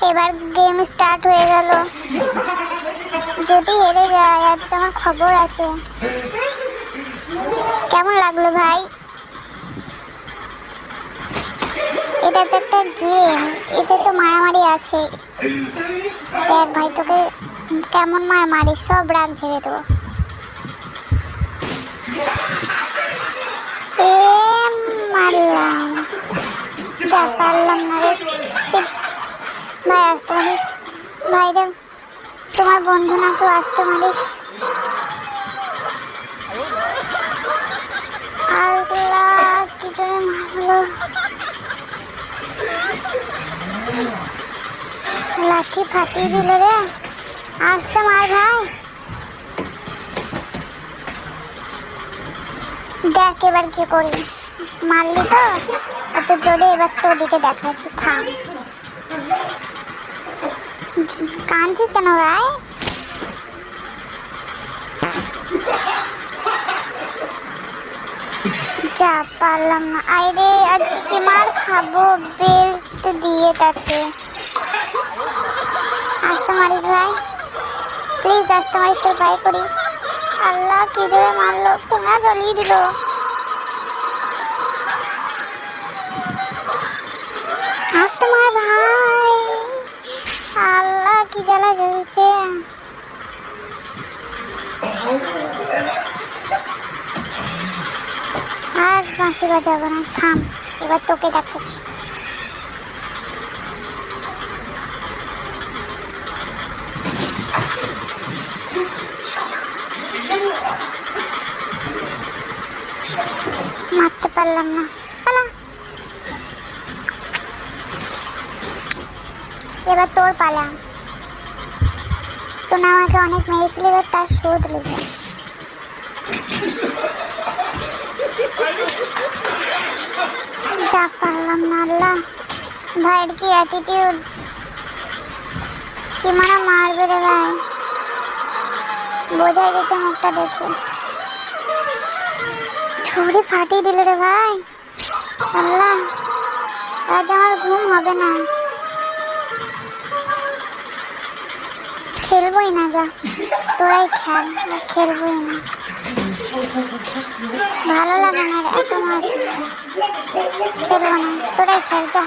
এবার game start হয়ে গেল। যদি হেরে যায় আজ আমার খবর আছে। কেমন লাগলো ভাই? এটা তো একটা গেম, এতে তো মারামারি আছে। দেখ ভাই তোকে কেমন মারিস, সব রাগ ঝেড়ে দেবো। এ মারলাম, যা পারলাম না রে। ভাই আসতে পারিস ভাই রে, তোমার বন্ধু না তো, আসতে পারিস। আল্লাহ কি জোরে মারলো, লাঠি ফাটিয়ে দিল রে। আসতে মার ভাই। দেখ এবার কি করি, মারলি তো এত জোরে, এবার তো ওদিকে দেখাচ্ছি, থাম। কাঁদছিস কেন ভাই? যা পারলাম না। আরে আজকে কি মার খাবো, বেল্ট দিয়ে তাকে। আসতে মারিস ভাই, প্লিজ আসতে মারিস, তোর ভাই করি। আল্লাহ কি জোরে মারলো, পুনা জ্বলিয়ে দিল। আসতে মার ভাই, আল্লাহ কি জ্বালা জ্বলছে। আর বাঁশি বাজাবো না, থাম। এবার তোকে দেখাচ্ছি। মারতে পারলাম না, পালা। এবার তোর পালা। তো না আমাকে অনেক মেরেছিলি, এবার তার শোধ লিখবে। যা পারলাম না। আল্লাহ ভাইয়ের কি অ্যাটিটিউড, কি মারা মারবে রে ভাই, বোঝাই গেছে মুখটা দেখে। ছুরি ফাটিয়ে দিল রে ভাই। আল্লাহ আজ আমার ঘুম হবে না, খেলবই না। যা তোরাই খেল, খেলবই না, ভালো লাগে না এত মাছ, খেলবো না, তোরাই খেল যা।